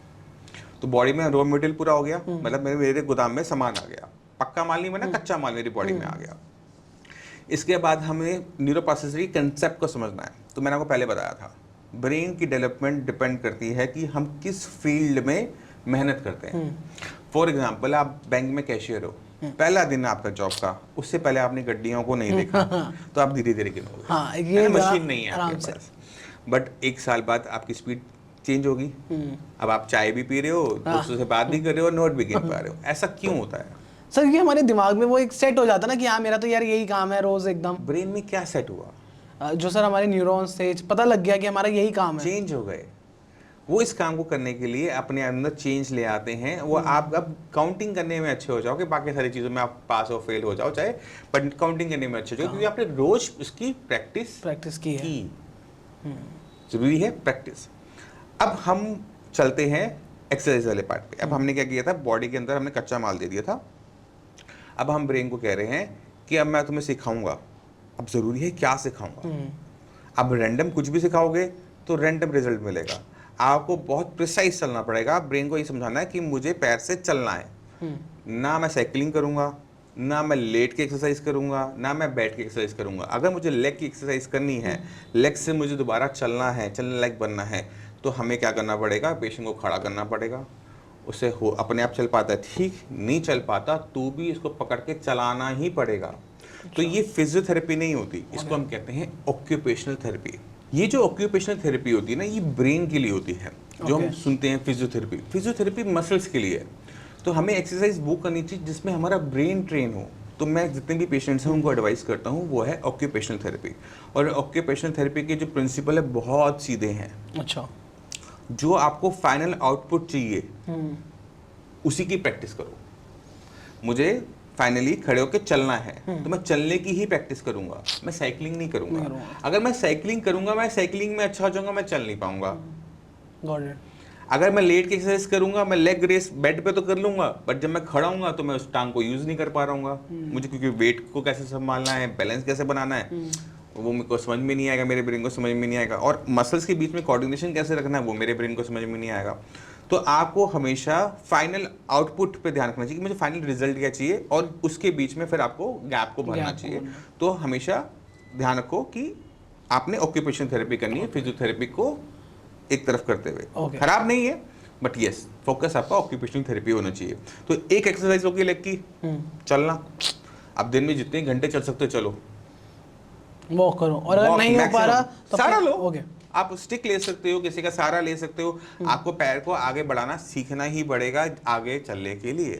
तो बॉडी में रॉ मटेरियल पूरा हो गया, मतलब मेरे गोदाम में सामान आ गया, पक्का माल नहीं बना, कच्चा माल मेरी बॉडी में आ गया। इसके बाद हमें न्यूरोप्लास्टिसिटी कंसेप्ट को समझना है। तो मैंने आपको पहले बताया था, ब्रेन की डेवलपमेंट डिपेंड करती है कि हम किस फील्ड में मेहनत करते हैं। फॉर एग्जाम्पल, आप बैंक में कैशियर हो, पहला दिन आपका जॉब का, उससे पहले आपने गड्डियों को नहीं देखा, तो आप धीरे धीरे गिनोगे, ये मशीन नहीं है आपके पास। बट 1 साल बाद आपकी स्पीड चेंज होगी, अब आप चाय भी पी रहे हो, दोस्तों से बात भी कर रहे हो, नोट भी गिन पा रहे हो। ऐसा क्यों होता है सर? ये हमारे दिमाग में वो एक सेट हो जाता है ना कि हाँ मेरा तो यार यही काम है रोज एकदम। ब्रेन में क्या सेट हुआ? जो सर हमारे न्यूरॉन्स थे, पता लग गया कि हमारा यही काम है, चेंज हो गए। वो इस काम को करने के लिए अपने अंदर चेंज ले आते हैं। वो आप अब काउंटिंग करने में अच्छे हो जाओगे, बाकी सारी चीज़ों में आप पास और फेल हो जाओ चाहे, बट काउंटिंग करने में अच्छे हो जाओ, क्योंकि आपने रोज उसकी प्रैक्टिस की है। जरूरी है प्रैक्टिस। अब हम चलते हैं एक्सरसाइज वाले पार्ट पे। अब हमने क्या किया था, बॉडी के अंदर हमने कच्चा माल दे दिया था, अब हम ब्रेन को कह रहे हैं कि अब मैं तुम्हें सिखाऊंगा। अब जरूरी है क्या सिखाऊंगा। अब रैंडम कुछ भी सिखाओगे तो रैंडम रिजल्ट मिलेगा। आपको बहुत प्रिसाइज चलना पड़ेगा। ब्रेन को ये समझाना है कि मुझे पैर से चलना है, ना मैं साइकिलिंग करूंगा, ना मैं लेट के एक्सरसाइज करूंगा, ना मैं बैठ के एक्सरसाइज करूंगा। अगर मुझे लेग की एक्सरसाइज करनी है, लेग से मुझे दोबारा चलना है, चलने लायक बनना है, तो हमें क्या करना पड़ेगा, पेशेंट को खड़ा करना पड़ेगा। उससे हो अपने आप चल पाता है ठीक, नहीं चल पाता तो भी इसको पकड़ के चलाना ही पड़ेगा। तो ये फिजियोथेरेपी नहीं होती, इसको हम कहते हैं ऑक्यूपेशनल थेरेपी। ये जो ऑक्यूपेशनल थेरेपी होती है ना, ये ब्रेन के लिए होती है। जो हम सुनते हैं फिजियोथेरेपी मसल्स के लिए है। तो हमें एक्सरसाइज वो करनी चाहिए जिसमें हमारा ब्रेन ट्रेन हो। तो मैं जितने भी पेशेंट्स हैं उनको एडवाइस करता हूँ वो है ऑक्यूपेशनल थेरेपी। और ऑक्यूपेशनल थेरेपी के जो प्रिंसिपल है बहुत सीधे हैं। अच्छा। जो आपको फाइनल आउटपुट चाहिए उसी की प्रैक्टिस करो। मुझे फाइनली खड़े होकर चलना है तो मैं चलने की ही प्रैक्टिस करूंगा, मैं साइकिलिंग नहीं करूंगा। अगर मैं साइकिलिंग करूंगा मैं साइकिलिंग में अच्छा हो जाऊंगा, मैं चल नहीं पाऊंगा। अगर मैं लेट के एक्सरसाइज करूंगा मैं लेग रेस बेड पे तो कर लूंगा, बट जब मैं खड़ा हूंगा तो मैं उस टांग को यूज नहीं कर पा रहा हूँ मुझे, क्योंकि वेट को कैसे संभालना है, बैलेंस कैसे बनाना है वो मेरे को समझ में नहीं आएगा, मेरे ब्रेन को समझ में नहीं आएगा। और मसल्स के बीच में कोऑर्डिनेशन कैसे रखना है वो मेरे ब्रेन को समझ में नहीं आएगा। तो आपको हमेशा फाइनल आउटपुट पे ध्यान रखना चाहिए कि मुझे फाइनल रिजल्ट क्या चाहिए, और उसके बीच में फिर आपको गैप को भरना चाहिए। तो हमेशा ध्यान रखो कि आपने ऑक्यूपेशन थेरेपी करनी है, फिजियोथेरेपी को एक तरफ करते हुए। खराब नहीं है, बट यस फोकस आपका ऑक्यूपेशनल थेरेपी होना चाहिए। तो एक एक्सरसाइज होगी लेग की, चलना। आप दिन में जितने घंटे चल सकते हो चलो, वॉक करो, और अगर नहीं हो पा रहा तो सारा लो। आप स्टिक ले सकते हो, किसी का सहारा ले सकते हो। आपको पैर को आगे बढ़ाना सीखना ही पड़ेगा आगे चलने के लिए,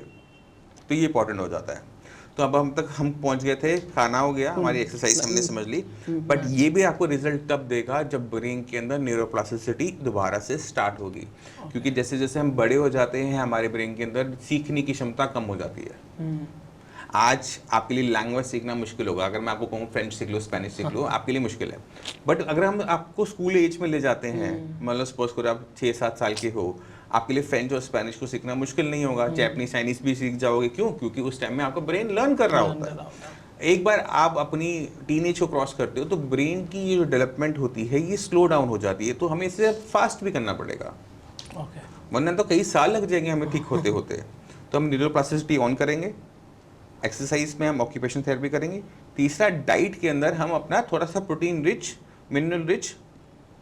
तो ये इंपॉर्टेंट हो जाता है। तो अब हम पहुंच गए थे, खाना हो गया, हमारी एक्सरसाइज हमने समझ ली, बट ये भी आपको रिजल्ट तब देगा जब ब्रेन के अंदर न्यूरोप्लास्टिसिटी दोबारा से स्टार्ट होगी। क्योंकि जैसे जैसे हम बड़े हो जाते हैं हमारे ब्रेन के अंदर सीखने की क्षमता कम हो जाती है। आज आपके लिए लैंग्वेज सीखना मुश्किल होगा, अगर मैं आपको कहूँ फ्रेंच सीख लो, स्पेनिश सीख लो, आपके लिए मुश्किल है। बट अगर हम आपको स्कूल एज में ले जाते हैं, मतलब सपोज करो आप 6-7 साल के हो, आपके लिए फ्रेंच और स्पेनिश को सीखना मुश्किल नहीं होगा। जैपनीज चाइनीज भी सीख जाओगे। क्यों? क्योंकि उस टाइम में आपका ब्रेन लर्न कर रहा होता है। एक बार आप अपनी टीनेज को क्रॉस करते हो तो ब्रेन की ये जो डेवलपमेंट होती है ये स्लो डाउन हो जाती है, तो हमें इसे फास्ट भी करना पड़ेगा, वरना तो कई साल लग जाएंगे हमें ठीक होते होते। तो हम न्यूरोप्लास्टिसिटी ऑन करेंगे, एक्सरसाइज में हम ऑक्यूपेशन थेरेपी करेंगे। तीसरा, डाइट के अंदर हम अपना थोड़ा सा protein rich, mineral rich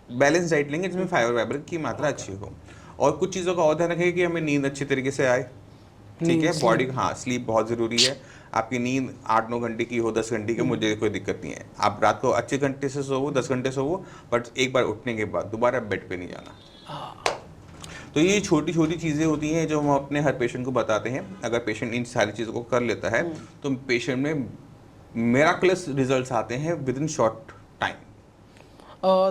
balance diet लेंगे जिसमें फाइबर वाइबर की मात्रा अच्छी हो। और कुछ चीज़ों का और ध्यान रखेंगे कि हमें नींद अच्छी तरीके से आए। ठीक है, बॉडी, हाँ स्लीप बहुत ज़रूरी है। आपकी नींद 8-9 घंटे की हो, 10 घंटे की, मुझे कोई दिक्कत नहीं है। आप रात को अच्छे घंटे से सोवो, 10 घंटे सोवो, बट एक बार उठने के बाद दोबारा बेड पे नहीं जाना। तो ये छोटी छोटी चीज़ें होती हैं जो हम अपने हर पेशेंट को बताते हैं। अगर पेशेंट इन सारी चीज़ों को कर लेता है तो पेशेंट में मिराकुलस रिजल्ट्स आते हैं विद इन शॉर्ट टाइम।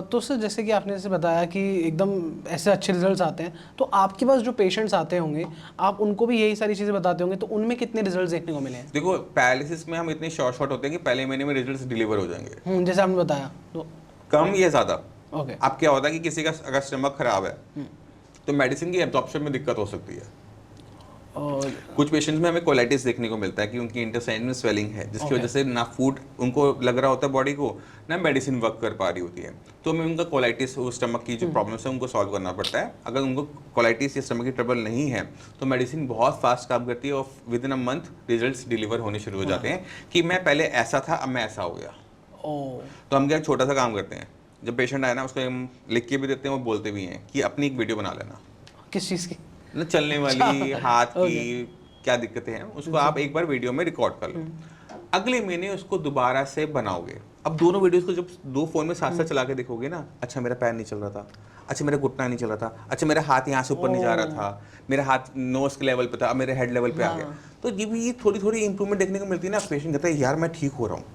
तो सर जैसे कि आपने जैसे बताया कि एकदम ऐसे अच्छे रिजल्ट्स आते हैं, तो आपके पास जो पेशेंट्स आते होंगे आप उनको भी यही सारी चीज़ें बताते होंगे, तो उनमें कितने रिजल्ट्स देखने को मिले हैं? देखो, पैरालिसिस में हम इतने शॉर्ट होते हैं कि पहले महीने में रिजल्ट्स डिलीवर हो जाएंगे। जैसे आपने बताया, तो कम या ज़्यादा। अब क्या होता है कि किसी का अगर स्टमक खराब है तो मेडिसिन की एब्जॉर्प्शन में दिक्कत हो सकती है। कुछ पेशेंट्स में हमें कोलाइटिस देखने को मिलता है कि उनकी इंटेस्टाइन में स्वेलिंग है, जिसकी वजह से ना फूड उनको लग रहा होता है बॉडी को, ना मेडिसिन वर्क कर पा रही होती है। तो हमें उनका कोलाइटिस, स्टमक की जो प्रॉब्लम्स है उनको सॉल्व करना पड़ता है। अगर उनको कोलाइटिस या स्टमक की ट्रबल नहीं है तो मेडिसिन बहुत फास्ट काम करती है और with in a month results deliver होने शुरू हो जाते हैं कि मैं पहले ऐसा था अब मैं ऐसा हो गया। तो हम क्या छोटा सा काम करते हैं, जब पेशेंट आए ना उसको हम लिख के भी देते हैं और बोलते भी हैं कि अपनी एक वीडियो बना लेना। किस चीज़ की? ना चलने वाली, हाथ की क्या दिक्कतें हैं उसको आप एक बार वीडियो में रिकॉर्ड कर लो। अगले महीने उसको दोबारा से बनाओगे। अब दोनों वीडियोस को जब 2 फोन में साथ साथ चला के देखोगे ना, अच्छा मेरा पैर नहीं चल रहा था, अच्छा मेरा घुटना नहीं चल रहा था, अच्छा मेरा हाथ यहाँ से ऊपर नहीं जा रहा था, मेरा हाथ नोज के लेवल पे था, अब मेरे हेड लेवल पे आ गया। तो ये भी थोड़ी थोड़ी इंप्रूवमेंट देखने को मिलती है ना। पेशेंट कहता है यार मैं ठीक हो रहा हूँ,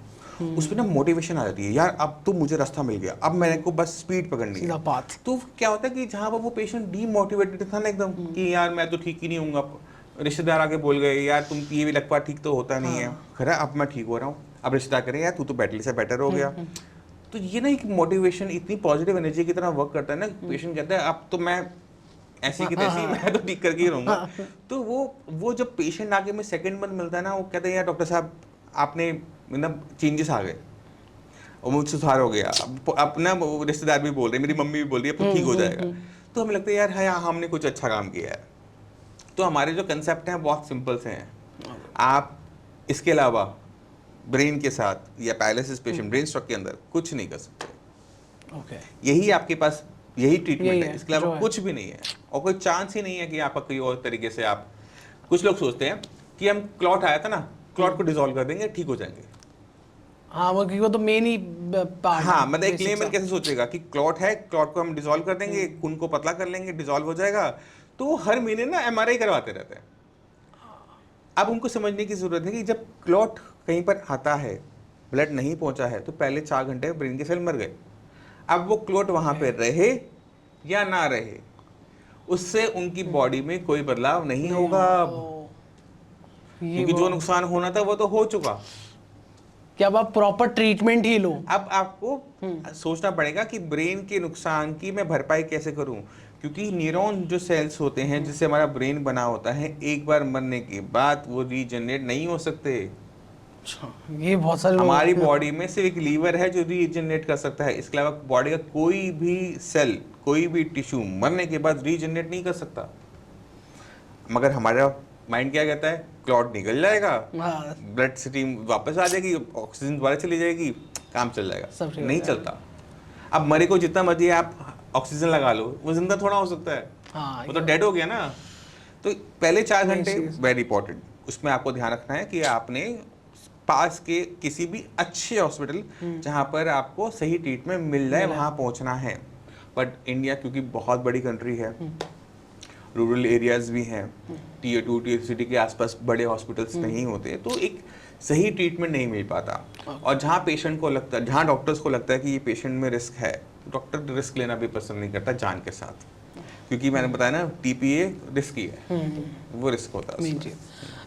उस पर ना मोटिवेशन आ जाती है, यार अब तो मुझे रास्ता मिल गया, अब मेरे को बस स्पीड पकड़नी है। तो क्या होता है कि जहाँ पर वो पेशेंट डीमोटिवेटेड था ना एकदम कि यार मैं तो ठीक ही नहीं हूँ, रिश्तेदार आके बोल गए यार तुम ये भी लगवा ठीक तो होता नहीं है, खरा अब मैं ठीक हो रहा हूँ, अब रिश्तेदार करें यार तू तो बेटर से बेटर हो गया। तो ये ना एक मोटिवेशन इतनी पॉजिटिव एनर्जी की तरह वर्क करता है ना। पेशेंट कहता है अब तो मैं ऐसी की तैसी मैं तो ठीक करके ही रहूँगा। तो वो जब पेशेंट आके में सेकंड मंथ मिलता है ना, वो कहते हैं यार डॉक्टर साहब आपने मतलब चेंजेस आ गए और मुझे सुधार हो गया। अपना रिश्तेदार भी बोल रहे, मेरी मम्मी भी बोल रही है अब ठीक हो जाएगा। तो हमें लगता है यार हाँ हमने कुछ अच्छा काम किया है। तो हमारे जो कंसेप्ट हैं बहुत सिंपल से हैं। आप इसके अलावा ब्रेन के साथ या पैरालिसिस पेशेंट ब्रेन स्ट्रोक के अंदर कुछ नहीं कर सकते। यही आपके पास यही ट्रीटमेंट है, इसके अलावा कुछ भी नहीं है और कोई चांस ही नहीं है कि आपका कोई और तरीके से आप। कुछ लोग सोचते हैं कि हम क्लॉट आया था ना, क्लॉट को डिसॉल्व कर देंगे ठीक हो जाएंगे। हाँ वो तो मेन ही पार्ट। हाँ मतलब एक लेमन कैसे सोचेगा कि क्लॉट है, क्लॉट को हम डिसॉल्व कर देंगे, खून को पतला कर लेंगे, डिसॉल्व हो जाएगा। तो हर महीने ना MRI करवाते रहते हैं। अब उनको समझने की जरूरत है कि जब क्लॉट कहीं पर आता है, ब्लड नहीं पहुंचा है, तो पहले 4 घंटे ब्रेन के सेल मर गए। अब वो क्लॉट वहां पे रहे या ना रहे, उससे उनकी बॉडी में कोई बदलाव नहीं होगा अब, क्योंकि जो नुकसान होना था वो तो हो चुका। कि अब आप प्रॉपर ट्रीटमेंट ही लो। अब आपको सोचना पड़ेगा कि ब्रेन के नुकसान की मैं भरपाई कैसे करूं, क्योंकि न्यूरॉन जो सेल्स होते हैं जिससे हमारा ब्रेन बना होता है, एक बार मरने के बाद वो रीजनरेट नहीं हो सकते। अच्छा, ये बहुत सारे हमारी बॉडी में सिर्फ एक लीवर है जो रीजनरेट कर सकता है, इसके अलावा बॉडी का कोई भी सेल, कोई भी टिश्यू मरने के बाद रीजनरेट नहीं कर सकता। मगर हमारा माइंड क्या कहता है, क्लॉट निकल जाएगा, ब्लड स्ट्रीम वापस आ जाएगी, ऑक्सीजन दोबारा चली जाएगी, काम चल जाएगा। नहीं चलता। अब मरे को जितना मर्जी आप ऑक्सीजन लगा लो, वो जिंदा थोड़ा हो सकता है, वो तो डेड हो गया ना। तो पहले 4 घंटे वेरी इंपॉर्टेंट, उसमें आपको ध्यान रखना है कि आपने पास के किसी भी अच्छे हॉस्पिटल जहां पर आपको सही ट्रीटमेंट मिल जाए वहां पहुंचना है। बट इंडिया क्योंकि बहुत बड़ी कंट्री है, रूरल एरियाज भी हैं, टीयर 2 टीयर सिटी के आसपास बड़े हॉस्पिटल्स नहीं होते, तो एक सही ट्रीटमेंट नहीं मिल पाता। और जहाँ पेशेंट को लगता है, जहाँ डॉक्टर्स को लगता है कि ये पेशेंट में रिस्क है, डॉक्टर रिस्क लेना भी पसंद नहीं करता जान के साथ, क्योंकि मैंने बताया ना टीपीए रिस्की है, वो रिस्क होता है।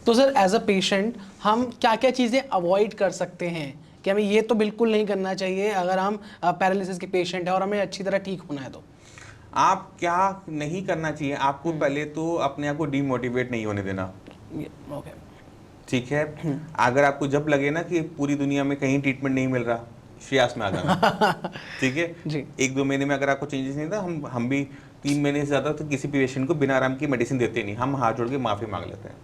तो सर एज अ पेशेंट हम क्या क्या चीज़ें अवॉइड कर सकते हैं कि हमें ये तो बिल्कुल नहीं करना चाहिए अगर हम पैरालिसिस के पेशेंट है और हमें अच्छी तरह ठीक होना है? तो आप क्या नहीं करना चाहिए, आपको पहले तो अपने आप को डीमोटिवेट नहीं होने देना। ठीक है, अगर आपको जब लगे ना कि पूरी दुनिया में कहीं ट्रीटमेंट नहीं मिल रहा, श्रेयास में आ जाना। ठीक है जी। 1-2 महीने में अगर आपको चेंजेस नहीं था, हम भी 3 महीने से ज्यादा तो किसी पेशेंट को बिना आराम की मेडिसिन देते नहीं, हम हाथ जोड़ के माफी मांग लेते हैं।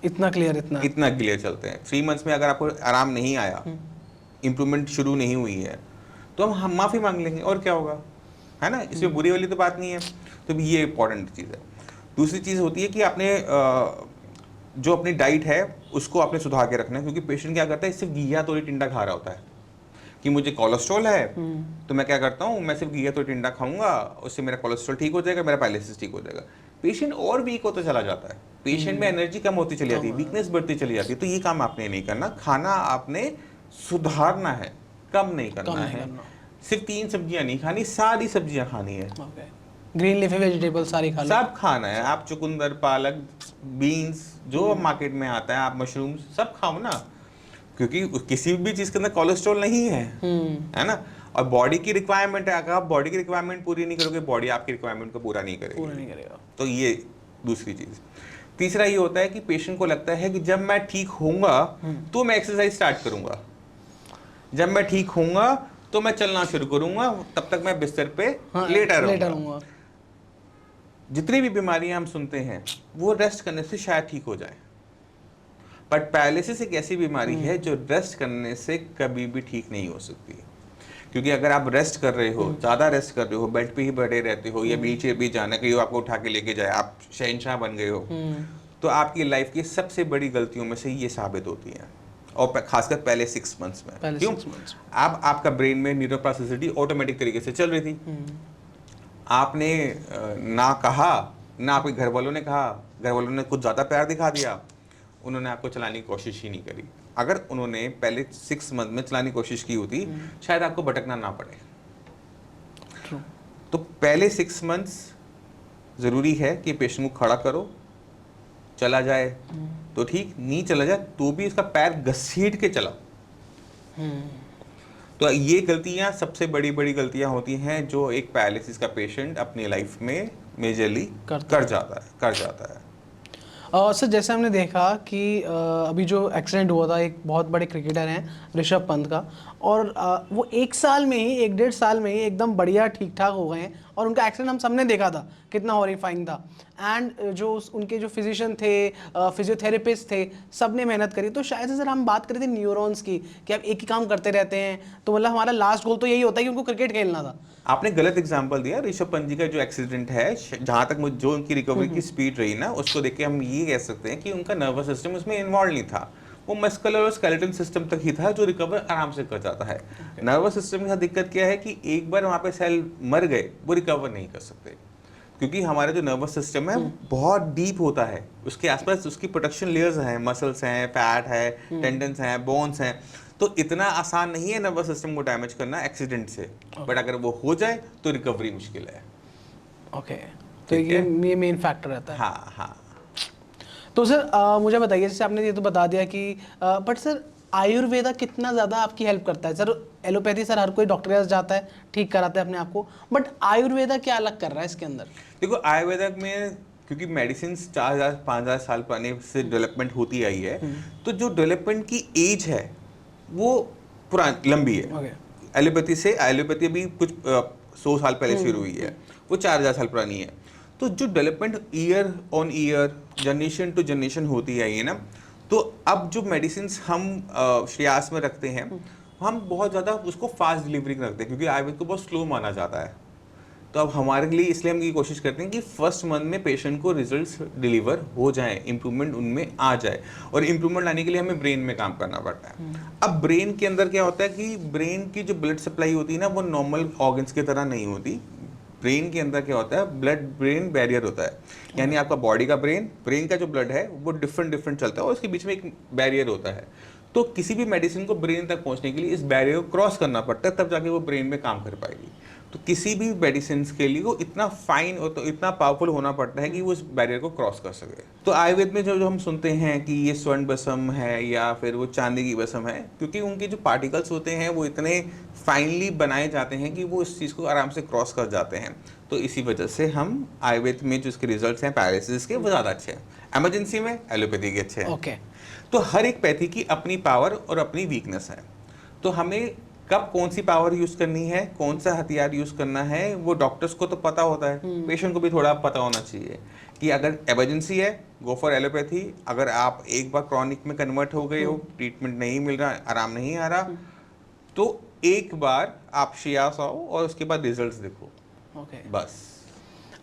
इतना क्लियर चलते हैं। 3 मंथ्स में अगर आपको आराम नहीं आया, इंप्रूवमेंट शुरू नहीं हुई है, तो हम माफी मांग लेंगे, और क्या होगा, है ना। इसमें बुरी वाली तो बात नहीं है। तो ये इंपॉर्टेंट चीज़ है। दूसरी चीज़ होती है कि आपने जो अपनी डाइट है उसको आपने सुधार के रखना है, क्योंकि पेशेंट क्या करता है, सिर्फ घिया तोरी टिंडा खा रहा होता है कि मुझे कोलेस्ट्रॉल है, तो मैं क्या करता हूँ, मैं सिर्फ घिया तोरी टिंडा खाऊंगा, उससे मेरा कोलेस्ट्रॉल ठीक हो जाएगा, मेरा पैरालिसिस ठीक हो जाएगा। पेशेंट और वीक होता चला जाता है, पेशेंट में एनर्जी कम होती चली जाती है, वीकनेस बढ़ती चली जाती है। तो ये काम आपने नहीं करना, खाना आपने सुधारना है, कम नहीं करना है। सिर्फ 3 सब्जियां नहीं खानी, सारी सब्जियां खानी है। ग्रीन लीफी वेजिटेबल सारी खाना, सब खाना है। आप चुकंदर, पालक, बीन्स जो मार्केट में आता है, आप मशरूम सब खाओ ना, क्योंकि किसी भी चीज के अंदर कोलेस्ट्रॉल नहीं है ना। और बॉडी की रिक्वायरमेंट है, अगर आप बॉडी की रिक्वायरमेंट पूरी नहीं करोगे, बॉडी आपकी रिक्वायरमेंट को पूरा नहीं करेगा। तो ये दूसरी चीज। तीसरा ये होता है कि पेशेंट को लगता है कि जब मैं ठीक होऊंगा तो मैं एक्सरसाइज स्टार्ट करूंगा, जब मैं ठीक होऊंगा तो मैं चलना शुरू करूंगा, तब तक मैं बिस्तर पे लेटा रहूंगा। जितनी भी बीमारियां हम सुनते हैं वो रेस्ट करने से शायद ठीक हो जाए, बट पैरालिसिस एक ऐसी बीमारी है जो रेस्ट करने से कभी भी ठीक नहीं हो सकती। क्योंकि अगर आप रेस्ट कर रहे हो, ज़्यादा रेस्ट कर रहे हो, बेड पे ही बैठे रहते हो, या व्हील चेयर भी जाना कहीं आपको उठा के लेके जाए, आप शहंशाह बन गए हो, तो आपकी लाइफ की सबसे बड़ी गलतियों में से ये साबित होती है। और खासकर पहले 6 मंथ्स में। क्यों? अब आपका ब्रेन में न्यूरोप्लास्टिसिटी ऑटोमेटिक तरीके से चल रही थी। आपने ना कहा, ना आपके घर वालों ने कहा, घर वालों ने कुछ ज़्यादा प्यार दिखा दिया, उन्होंने आपको चलाने की कोशिश ही नहीं करी। अगर उन्होंने पहले 6 मंथ में चलाने की कोशिश की होती, शायद आपको भटकना ना पड़े। तो पहले 6 मंथ्स ज़रूरी है कि पेशेंट को खड़ा करो, चला जाए तो ठीक, नहीं चला जाए तो भी इसका पैर घसीट के चला। तो ये गलतियां सबसे बड़ी बड़ी गलतियां होती हैं जो एक पैरालिसिस का पेशेंट अपनी लाइफ में मेजरली कर जाता है। सर जैसे हमने देखा कि अभी जो एक्सीडेंट हुआ था एक बहुत बड़े क्रिकेटर हैं ऋषभ पंत का, और वो 1 साल में ही 1-1.5 साल में ही एकदम बढ़िया ठीक ठाक हो गए हैं, और उनका एक्सीडेंट हम सबने देखा था कितना हॉरिफाइंग था। एंड जो उनके जो फिजिशियन थे, फिजियोथेरेपिस्ट थे, सब ने मेहनत करी। तो शायद से सर हम बात करें थे न्यूरॉन्स की कि आप एक ही काम करते रहते हैं, तो मतलब हमारा लास्ट गोल तो यही होता है कि उनको क्रिकेट खेलना था। आपने गलत एग्जांपल दिया। ऋषभ पंत जी का जो एक्सीडेंट है, जहां तक जो उनकी रिकवरी की स्पीड रही ना, उसको देख के हम ये कह सकते हैं कि उनका नर्वस सिस्टम उसमें इन्वॉल्व नहीं था, वो मस्कुलर और स्केलेटन सिस्टम तक ही था जो रिकवर आराम से कर जाता है। नर्वस सिस्टम की दिक्कत क्या है कि एक बार वहाँ पे सेल मर गए, वो रिकवर नहीं कर सकते। क्योंकि हमारा जो नर्वस सिस्टम है बहुत डीप होता है, उसके आसपास उसकी प्रोटेक्शन लेयर्स हैं, मसल्स हैं, फैट है, टेंडन्स हैं, बोन्स हैं, तो इतना आसान नहीं है नर्वस सिस्टम को डैमेज करना एक्सीडेंट से। बट अगर वो हो जाए तो रिकवरी मुश्किल है। ओके, तो ये मेन फैक्टर रहता है। हाँ हाँ। तो सर मुझे बताइए, जैसे आपने ये तो बता दिया कि बट सर आयुर्वेदा कितना ज़्यादा आपकी हेल्प करता है? सर एलोपैथी सर हर कोई डॉक्टर के पास जाता है, ठीक कराता है अपने आप को, बट आयुर्वेदा क्या अलग कर रहा है इसके अंदर? देखो आयुर्वेदा में क्योंकि मेडिसिन 4000-5000 साल पुराने से डेवलपमेंट होती आई है, तो जो डेवलपमेंट की एज है वो पुरानी लंबी है। एलोपैथी से एलोपैथी अभी कुछ 100 साल पहले शुरू हुई है, वो 4000 साल पुरानी है। तो जो development year on year, generation to generation होती आई है ना, तो अब जो मेडिसिन हम श्रेयास में रखते हैं, हम बहुत ज़्यादा उसको फास्ट डिलीवरी रखते हैं, क्योंकि आयुर्वेद को बहुत स्लो माना जाता है। तो अब हमारे लिए इसलिए हम ये कोशिश करते हैं कि फर्स्ट मंथ में पेशेंट को रिजल्ट्स डिलीवर हो जाए, इंप्रूवमेंट उनमें आ जाए। और इंप्रूवमेंट लाने के लिए हमें ब्रेन में काम करना पड़ता है। अब ब्रेन के अंदर क्या होता है कि ब्रेन की जो ब्लड सप्लाई होती है ना, वो नॉर्मल ऑर्गन्स की तरह नहीं होती। ब्रेन के अंदर क्या होता है, ब्लड ब्रेन बैरियर होता है, यानी आपका बॉडी का ब्रेन का जो ब्लड है वो डिफरेंट चलता है, और उसके बीच में एक बैरियर होता है। तो किसी भी मेडिसिन को ब्रेन तक पहुंचने के लिए इस बैरियर को क्रॉस करना पड़ता है, तब जाके वो ब्रेन में काम कर पाएगी। तो किसी भी मेडिसिन के लिए वो इतना फाइन और तो इतना पावरफुल होना पड़ता है कि वो उस बैरियर को क्रॉस कर सके। तो आयुर्वेद में जो हम सुनते हैं कि ये स्वर्ण भस्म है या फिर वो चांदी की भस्म है, क्योंकि उनके जो पार्टिकल्स होते हैं वो इतने फाइनली बनाए जाते हैं कि वो इस चीज़ को आराम से क्रॉस कर जाते हैं। तो इसी वजह से हम आयुर्वेद में जो इसके रिजल्ट्स हैं पैरालिसिस के, वो ज़्यादा अच्छे हैं। इमरजेंसी में एलोपैथी के अच्छे हैं। ओके। तो हर एक पैथी की अपनी पावर और अपनी वीकनेस है। तो हमें कब कौन सी पावर यूज करनी है, कौन सा हथियार यूज करना है, वो डॉक्टर्स को तो पता होता है, पेशेंट को भी थोड़ा पता होना चाहिए कि अगर इमरजेंसी है गो फॉर एलोपैथी। अगर आप एक बार क्रॉनिक में कन्वर्ट हो गए हो, ट्रीटमेंट नहीं मिल रहा, आराम नहीं आ रहा, तो एक बार आप श्रेयास आओ और उसके बाद रिजल्ट्स देखो। ओके। बस।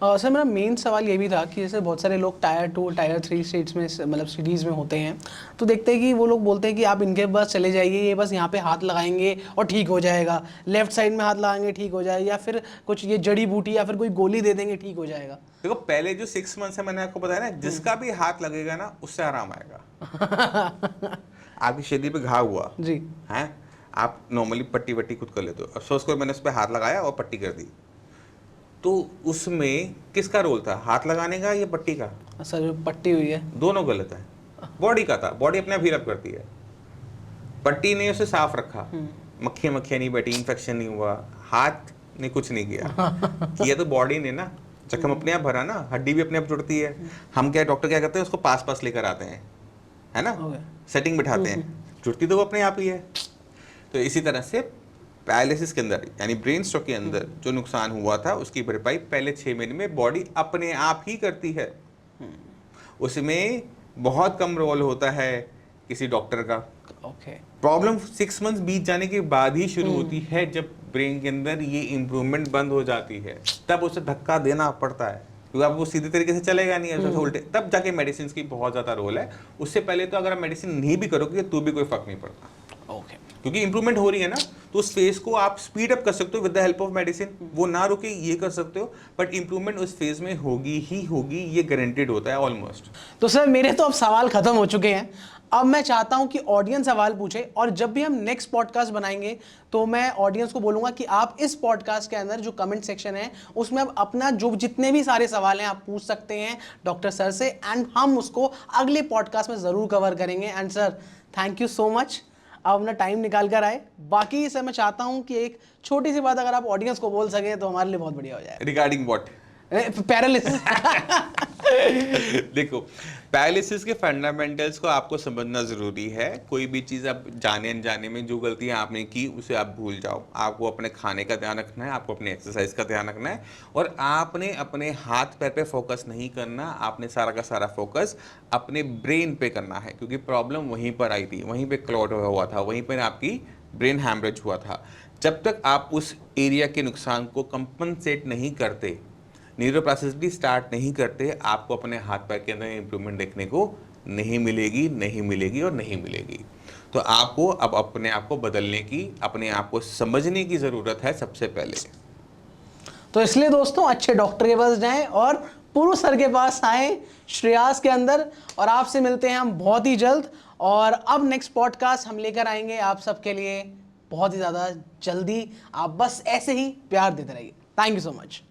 सर मेरा मेन सवाल ये भी था कि जैसे बहुत सारे लोग टायर 2 टायर 3 स्टेट्स में मतलब सिटीज़ में होते हैं, तो देखते हैं कि वो लोग बोलते हैं कि आप इनके पास चले जाइए, ये बस यहाँ पे हाथ लगाएंगे और ठीक हो जाएगा, लेफ्ट साइड में हाथ लगाएंगे ठीक हो जाएगा, या फिर कुछ ये जड़ी बूटी या फिर कोई गोली दे देंगे ठीक हो जाएगा। देखो पहले जो 6 मंथ्स है मैंने आपको बताया ना, जिसका भी हाथ लगेगा ना उससे आराम आएगा। आपके शरीर पे घाव हुआ जी है, आप नॉर्मली पट्टी वट्टी खुद कर लेते हो, अफसोस करो मैंने उस पर हाथ लगाया और पट्टी कर दी, तो उसमें किसका रोल था, हाथ लगाने का या पट्टी का? सर जो पट्टी हुई है दोनों गलत है। बॉडी का था, बॉडी अपने आप हील अप करती है, पट्टी ने उसे साफ रखा, मक्खियां नहीं बैठी, इन्फेक्शन नहीं हुआ, हाथ ने कुछ नहीं किया तो बॉडी ने ना, जख्म अपने आप भरा ना, हड्डी भी अपने आप जुड़ती है। हम क्या डॉक्टर क्या करते हैं, उसको पास लेकर आते हैं, है ना, सेटिंग बिठाते हैं, जुड़ती तो वो अपने आप ही है। तो इसी तरह से पैरालिसिस के अंदर यानी ब्रेन स्ट्रोक के अंदर जो नुकसान हुआ था उसकी भरपाई पहले 6 महीने में बॉडी अपने आप ही करती है। उसमें बहुत कम रोल होता है किसी डॉक्टर का। ओके। प्रॉब्लम 6 मंथ्स बीत जाने के बाद ही शुरू होती है, जब ब्रेन के अंदर ये इम्प्रूवमेंट बंद हो जाती है, तब उसे धक्का देना पड़ता है, क्योंकि अब वो सीधे तरीके से चलेगा नहीं, ऐसा उल्टे, तब जाके मेडिसिन की बहुत ज़्यादा रोल है। उससे पहले तो अगर आप मेडिसिन नहीं भी करोगे तो भी कोई फर्क नहीं पड़ता। ओके। क्योंकि इंप्रूवमेंट हो रही है ना, तो उस फेज को आप स्पीड अप कर सकते हो with the help of medicine, वो ना रुके ये कर सकते हो, बट इंप्रूवमेंट उस फेज में होगी ही होगी, ये गारंटेड होता है ऑलमोस्ट। तो सर मेरे तो अब सवाल खत्म हो चुके हैं, अब मैं चाहता हूं कि ऑडियंस सवाल पूछे, और जब भी हम नेक्स्ट पॉडकास्ट बनाएंगे तो मैं ऑडियंस को बोलूंगा कि आप इस पॉडकास्ट के अंदर जो कमेंट सेक्शन है उसमें आप अपना जो जितने भी सारे सवाल हैं आप पूछ सकते हैं डॉक्टर सर से, एंड हम उसको अगले पॉडकास्ट में ज़रूर कवर करेंगे। And sir thank you so much, आप अपना टाइम निकाल कर आए। बाकी सर मैं चाहता हूं कि एक छोटी सी बात अगर आप ऑडियंस को बोल सकें तो हमारे लिए बहुत बढ़िया हो जाए। Regarding what? पैरालिसिस। देखो पैरालिसिस के फंडामेंटल्स को आपको समझना जरूरी है। कोई भी चीज़ आप जाने अनजाने में जो गलतियां आपने की उसे आप भूल जाओ। आपको अपने खाने का ध्यान रखना है, आपको अपने एक्सरसाइज का ध्यान रखना है, और आपने अपने हाथ पैर पे फोकस नहीं करना, आपने सारा का सारा फोकस अपने ब्रेन पे करना है, क्योंकि प्रॉब्लम वहीं पर आई थी, वहीं पे क्लॉट हुआ था, वहीं पर आपकी ब्रेन हैमरेज हुआ था। जब तक आप उस एरिया के नुकसान को कंपनसेट नहीं करते, न्यूरोप्लास्टिसिटी स्टार्ट नहीं करते, आपको अपने हाथ पैर के अंदर इंप्रूवमेंट देखने को नहीं मिलेगी, नहीं मिलेगी और नहीं मिलेगी। तो आपको अब अपने आप को बदलने की, अपने आप को समझने की ज़रूरत है सबसे पहले। तो इसलिए दोस्तों अच्छे डॉक्टर के पास जाएं और पुरु सर के पास आए श्रेयास के अंदर, और आपसे मिलते हैं हम बहुत ही जल्द। और अब नेक्स्ट पॉडकास्ट हम लेकर आएंगे आप सबके लिए बहुत ही ज़्यादा जल्दी। आप बस ऐसे ही प्यार देते रहिए। Thank you so much.